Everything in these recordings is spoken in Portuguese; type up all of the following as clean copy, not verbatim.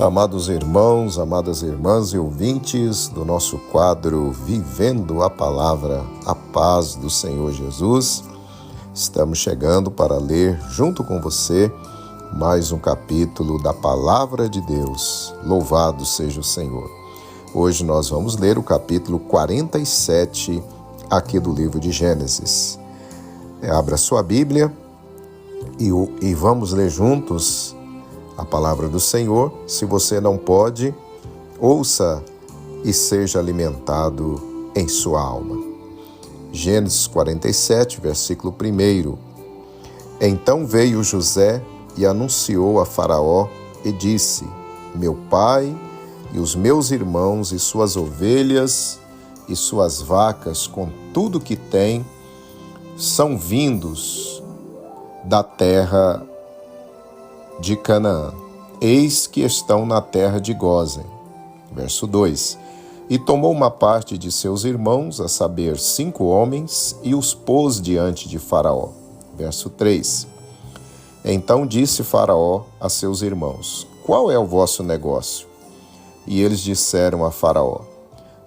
Amados irmãos, amadas irmãs e ouvintes do nosso quadro Vivendo a Palavra, a paz do Senhor Jesus, estamos chegando para ler junto com você mais um capítulo da Palavra de Deus. Louvado seja o Senhor. Hoje nós vamos ler o capítulo 47 aqui do livro de Gênesis. Abra sua Bíblia e vamos ler juntos a palavra do Senhor. Se você não pode, ouça e seja alimentado em sua alma. Gênesis 47, versículo 1. Então veio José e anunciou a Faraó e disse: Meu pai e os meus irmãos e suas ovelhas e suas vacas com tudo que tem são vindos da terra de Canaã. Eis que estão na terra de Gósen. Verso 2. E tomou uma parte de seus irmãos, a saber, 5 homens, e os pôs diante de Faraó. Verso 3. Então disse Faraó a seus irmãos: Qual é o vosso negócio? E eles disseram a Faraó: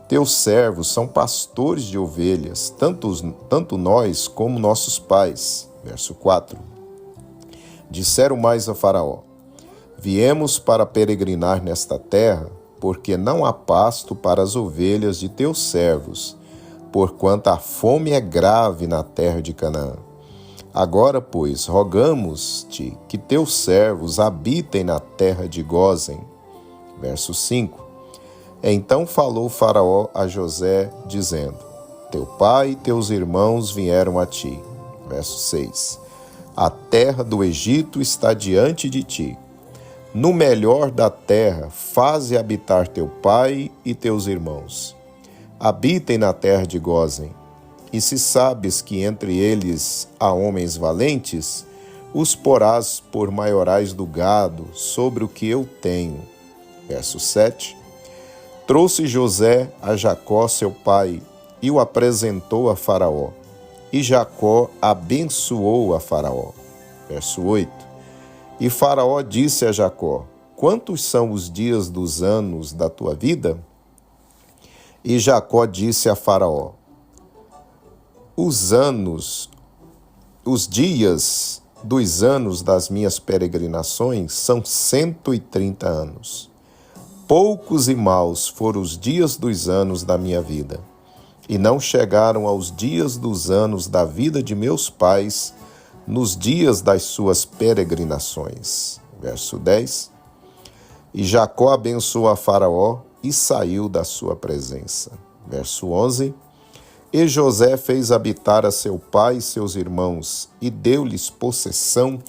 Teus servos são pastores de ovelhas, tanto nós como nossos pais. Verso 4. Disseram mais a Faraó: Viemos para peregrinar nesta terra, porque não há pasto para as ovelhas de teus servos, porquanto a fome é grave na terra de Canaã. Agora, pois, rogamos-te que teus servos habitem na terra de Gósen. Verso 5. Então falou Faraó a José, dizendo: Teu pai e teus irmãos vieram a ti. Verso 6. A terra do Egito está diante de ti. No melhor da terra, faze habitar teu pai e teus irmãos. Habitem na terra de Gósen. E se sabes que entre eles há homens valentes, os porás por maiorais do gado sobre o que eu tenho. Verso 7. Trouxe José a Jacó, seu pai, e o apresentou a Faraó. E Jacó abençoou a Faraó. Verso 8. E Faraó disse a Jacó: Quantos são os dias dos anos da tua vida? E Jacó disse a Faraó: Os dias dos anos das minhas peregrinações são 130 anos. Poucos e maus foram os dias dos anos da minha vida, e não chegaram aos dias dos anos da vida de meus pais, nos dias das suas peregrinações. Verso 10. E Jacó abençoou a Faraó e saiu da sua presença. Verso 11. E José fez habitar a seu pai e seus irmãos, e deu-lhes possessão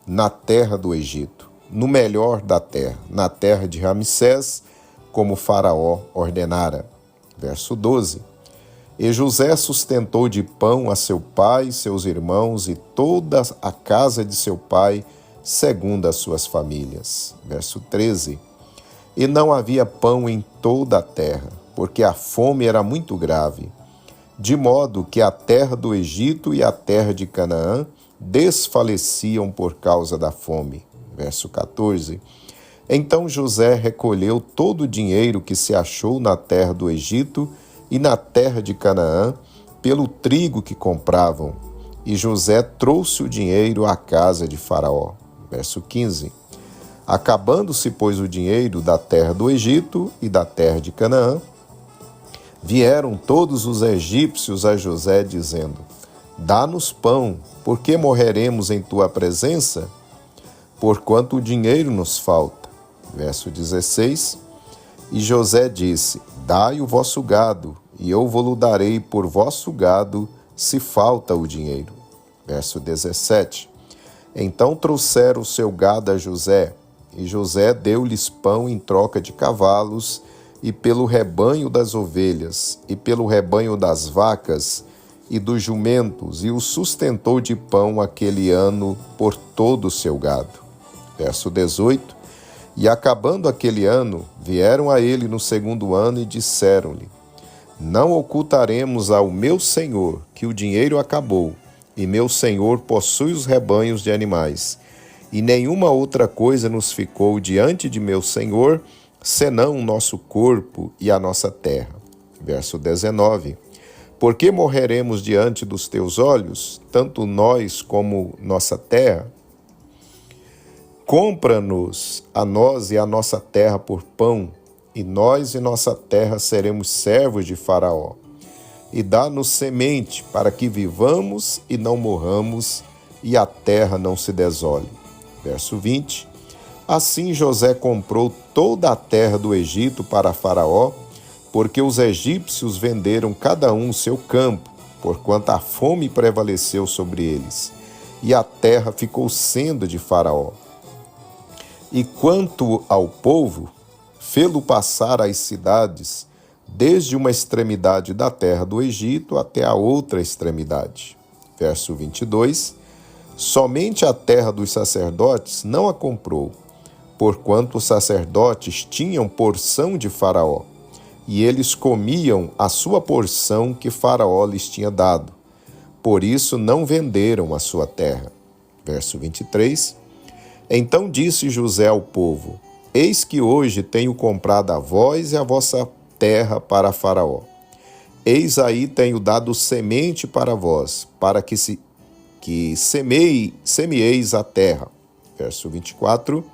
na terra do Egito, no melhor da terra, na terra de Ramsés, como Faraó ordenara. Verso 12. E José sustentou de pão a seu pai e seus irmãos e toda a casa de seu pai, segundo as suas famílias. Verso 13. E não havia pão em toda a terra, porque a fome era muito grave, de modo que a terra do Egito e a terra de Canaã desfaleciam por causa da fome. Verso 14. Então José recolheu todo o dinheiro que se achou na terra do Egito e na terra de Canaã, pelo trigo que compravam. E José trouxe o dinheiro à casa de Faraó. Verso 15. Acabando-se, pois, o dinheiro da terra do Egito e da terra de Canaã, vieram todos os egípcios a José, dizendo: Dá-nos pão, porque morreremos em tua presença, porquanto o dinheiro nos falta. Verso 16. E José disse: Dai o vosso gado, e eu vou-lo darei por vosso gado, se falta o dinheiro. Verso 17. Então trouxeram o seu gado a José, e José deu-lhes pão em troca de cavalos, e pelo rebanho das ovelhas, e pelo rebanho das vacas, e dos jumentos, e o sustentou de pão aquele ano por todo o seu gado. Verso 18. E acabando aquele ano, vieram a ele no segundo ano e disseram-lhe: Não ocultaremos ao meu senhor que o dinheiro acabou, e meu senhor possui os rebanhos de animais, e nenhuma outra coisa nos ficou diante de meu Senhor, senão o nosso corpo e a nossa terra. Verso 19. Por que morreremos diante dos teus olhos, tanto nós como nossa terra? Compra-nos a nós e a nossa terra por pão, e nós e nossa terra seremos servos de Faraó. E dá-nos semente, para que vivamos e não morramos, e a terra não se desole. Verso 20. Assim José comprou toda a terra do Egito para Faraó, porque os egípcios venderam cada um o seu campo, porquanto a fome prevaleceu sobre eles, e a terra ficou sendo de Faraó. E quanto ao povo, fê-lo passar às cidades, desde uma extremidade da terra do Egito até a outra extremidade. Verso 22. Somente a terra dos sacerdotes não a comprou, porquanto os sacerdotes tinham porção de Faraó, e eles comiam a sua porção que Faraó lhes tinha dado. Por isso não venderam a sua terra. Verso 23. Então disse José ao povo: Eis que hoje tenho comprado a vós e a vossa terra para Faraó. Eis aí tenho dado semente para vós, para que semeeis a terra. Verso 24.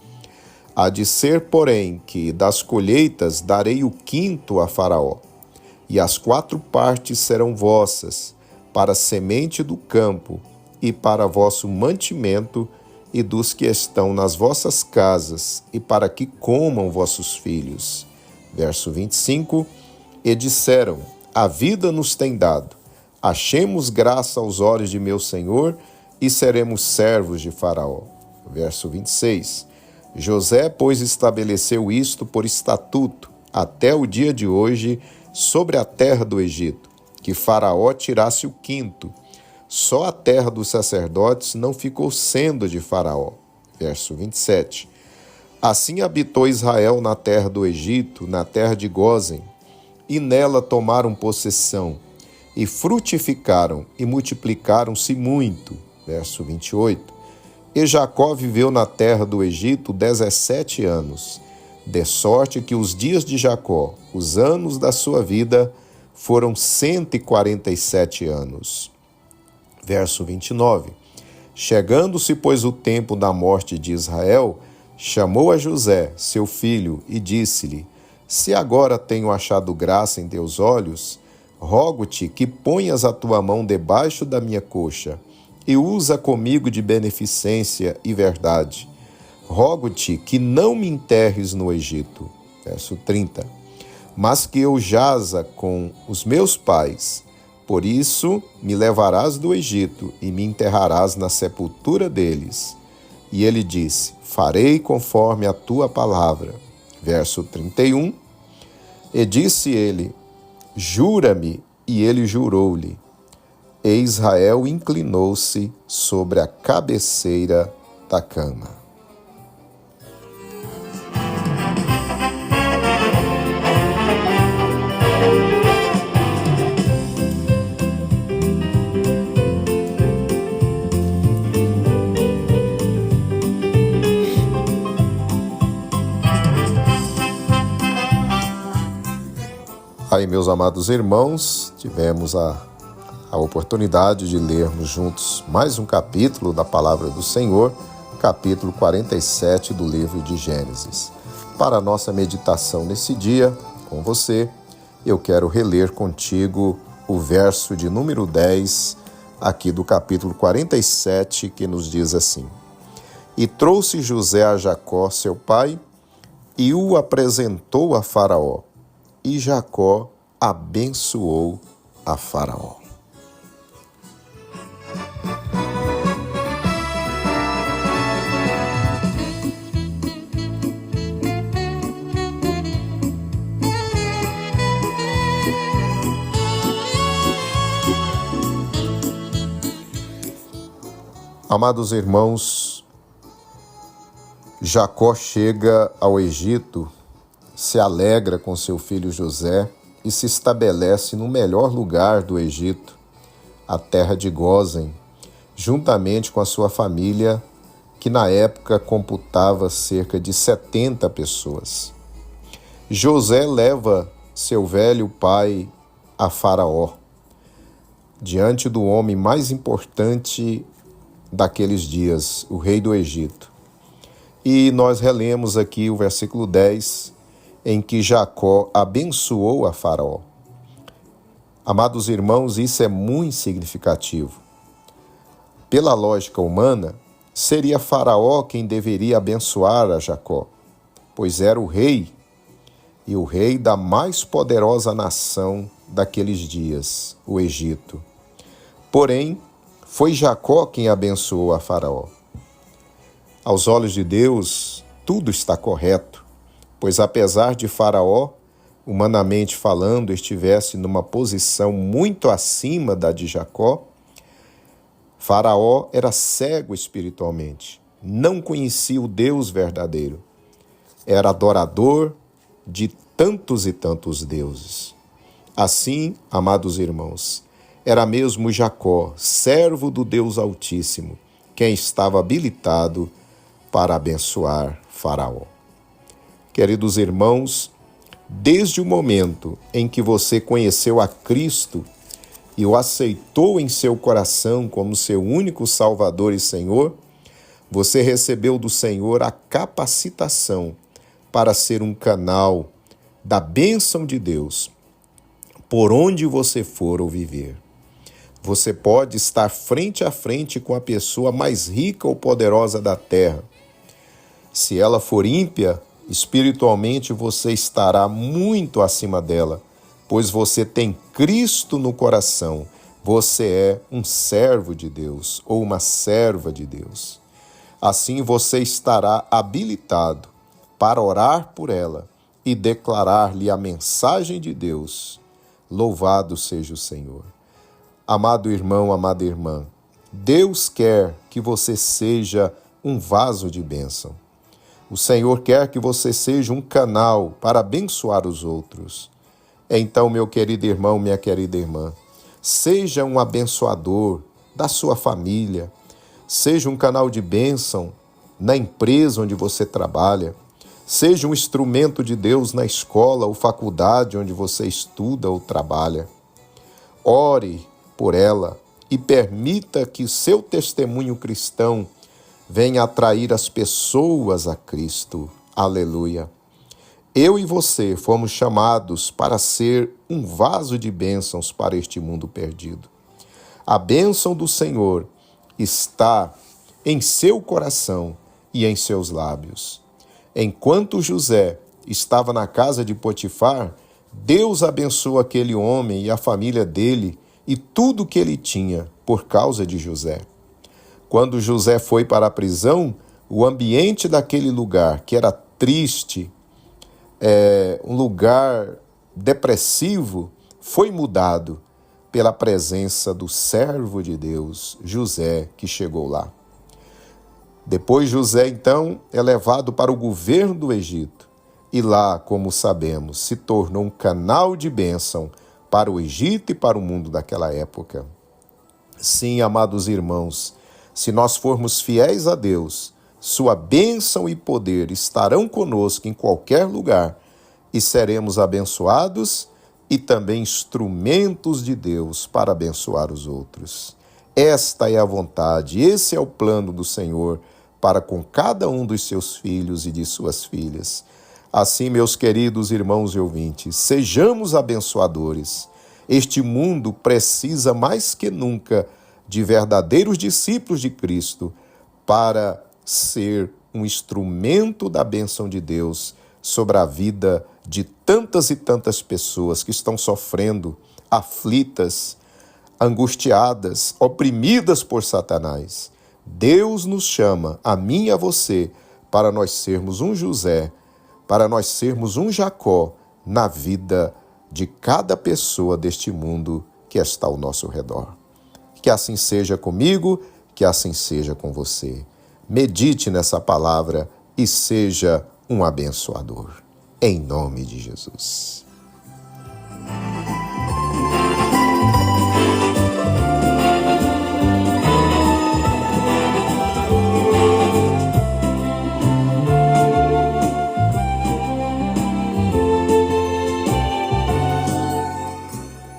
Há de ser, porém, que das colheitas darei o quinto a Faraó, e as 4 partes serão vossas, para a semente do campo, e para vosso mantimento, e dos que estão nas vossas casas, e para que comam vossos filhos. Verso 25. E disseram: A vida nos tem dado, achemos graça aos olhos de meu Senhor, e seremos servos de Faraó. Verso 26. José, pois, estabeleceu isto por estatuto, até o dia de hoje, sobre a terra do Egito, que Faraó tirasse o quinto. Só a terra dos sacerdotes não ficou sendo de Faraó. Verso 27. Assim habitou Israel na terra do Egito, na terra de Gósen, e nela tomaram possessão, e frutificaram, e multiplicaram-se muito. Verso 28. E Jacó viveu na terra do Egito 17 anos, de sorte que os dias de Jacó, os anos da sua vida, foram 147 anos. Verso 29. Chegando-se, pois, o tempo da morte de Israel, chamou a José, seu filho, e disse-lhe: Se agora tenho achado graça em teus olhos, rogo-te que ponhas a tua mão debaixo da minha coxa, e usa comigo de beneficência e verdade. Rogo-te que não me enterres no Egito. Verso 30. Mas que eu jaza com os meus pais. Por isso me levarás do Egito e me enterrarás na sepultura deles. E ele disse: Farei conforme a tua palavra. Verso 31. E disse ele: Jura-me. E ele jurou-lhe. E Israel inclinou-se sobre a cabeceira da cama. Aí, meus amados irmãos, tivemos a oportunidade de lermos juntos mais um capítulo da Palavra do Senhor, capítulo 47 do livro de Gênesis. Para a nossa meditação nesse dia, com você, eu quero reler contigo o verso de número 10, aqui do capítulo 47, que nos diz assim: E trouxe José a Jacó, seu pai, e o apresentou a Faraó, e Jacó abençoou a Faraó. Amados irmãos, Jacó chega ao Egito, se alegra com seu filho José e se estabelece no melhor lugar do Egito, a terra de Gósen, juntamente com a sua família, que na época computava cerca de 70 pessoas. José leva seu velho pai a Faraó, diante do homem mais importante daqueles dias, o rei do Egito. E nós relemos aqui o versículo 10, em que Jacó abençoou a Faraó. Amados irmãos, isso é muito significativo. Pela lógica humana, seria Faraó quem deveria abençoar a Jacó, pois era o rei, e o rei da mais poderosa nação daqueles dias, o Egito. Porém, foi Jacó quem abençoou a Faraó. Aos olhos de Deus, tudo está correto, pois apesar de Faraó, humanamente falando, estivesse numa posição muito acima da de Jacó, Faraó era cego espiritualmente, não conhecia o Deus verdadeiro, era adorador de tantos e tantos deuses. Assim, amados irmãos, era mesmo Jacó, servo do Deus Altíssimo, quem estava habilitado para abençoar Faraó. Queridos irmãos, desde o momento em que você conheceu a Cristo e o aceitou em seu coração como seu único Salvador e Senhor, você recebeu do Senhor a capacitação para ser um canal da bênção de Deus por onde você for ou viver. Você pode estar frente a frente com a pessoa mais rica ou poderosa da terra. Se ela for ímpia, espiritualmente você estará muito acima dela, pois você tem Cristo no coração. Você é um servo de Deus ou uma serva de Deus. Assim você estará habilitado para orar por ela e declarar-lhe a mensagem de Deus. Louvado seja o Senhor. Amado irmão, amada irmã, Deus quer que você seja um vaso de bênção. O Senhor quer que você seja um canal para abençoar os outros. Então, meu querido irmão, minha querida irmã, seja um abençoador da sua família, seja um canal de bênção na empresa onde você trabalha, seja um instrumento de Deus na escola ou faculdade onde você estuda ou trabalha. Ore por ela e permita que seu testemunho cristão venha atrair as pessoas a Cristo. Aleluia. Eu e você fomos chamados para ser um vaso de bênçãos para este mundo perdido. A bênção do Senhor está em seu coração e em seus lábios. Enquanto José estava na casa de Potifar, Deus abençoou aquele homem e a família dele e tudo que ele tinha por causa de José. Quando José foi para a prisão, o ambiente daquele lugar, que era triste, um lugar depressivo, foi mudado pela presença do servo de Deus, José, que chegou lá. Depois José, então, é levado para o governo do Egito e lá, como sabemos, se tornou um canal de bênção para o Egito e para o mundo daquela época. Sim, amados irmãos, se nós formos fiéis a Deus, sua bênção e poder estarão conosco em qualquer lugar e seremos abençoados e também instrumentos de Deus para abençoar os outros. Esta é a vontade, esse é o plano do Senhor para com cada um dos seus filhos e de suas filhas. Assim, meus queridos irmãos e ouvintes, sejamos abençoadores. Este mundo precisa mais que nunca de verdadeiros discípulos de Cristo para ser um instrumento da bênção de Deus sobre a vida de tantas e tantas pessoas que estão sofrendo, aflitas, angustiadas, oprimidas por Satanás. Deus nos chama, a mim e a você, para nós sermos um José, para nós sermos um Jacó na vida de cada pessoa deste mundo que está ao nosso redor. Que assim seja comigo, que assim seja com você. Medite nessa palavra e seja um abençoador. Em nome de Jesus.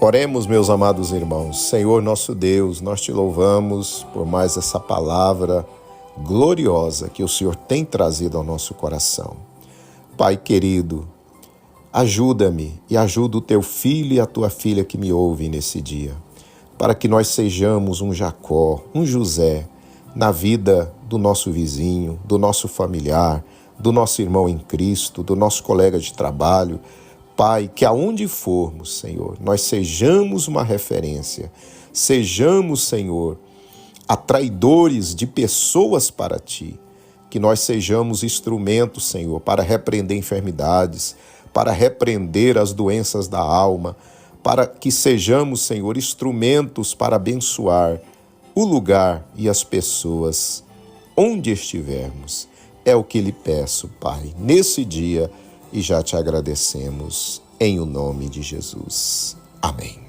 Oremos, meus amados irmãos. Senhor nosso Deus, nós te louvamos por mais essa palavra gloriosa que o Senhor tem trazido ao nosso coração. Pai querido, ajuda-me e ajuda o teu filho e a tua filha que me ouvem nesse dia, para que nós sejamos um Jacó, um José, na vida do nosso vizinho, do nosso familiar, do nosso irmão em Cristo, do nosso colega de trabalho. Pai, que aonde formos, Senhor, nós sejamos uma referência, sejamos, Senhor, atraidores de pessoas para Ti, que nós sejamos instrumentos, Senhor, para repreender enfermidades, para repreender as doenças da alma, para que sejamos, Senhor, instrumentos para abençoar o lugar e as pessoas onde estivermos. É o que lhe peço, Pai, nesse dia, e já te agradecemos em o nome de Jesus. Amém.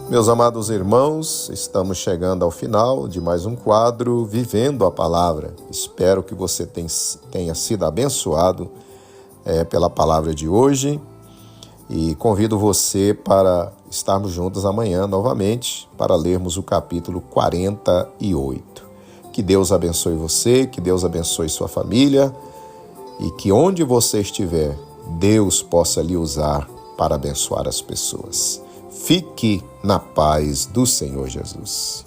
Meus amados irmãos, estamos chegando ao final de mais um quadro Vivendo a Palavra. Espero que você tenha sido abençoado pela palavra de hoje e convido você para estarmos juntos amanhã novamente para lermos o capítulo 48. Que Deus abençoe você, que Deus abençoe sua família e que onde você estiver, Deus possa lhe usar para abençoar as pessoas. Fique na paz do Senhor Jesus.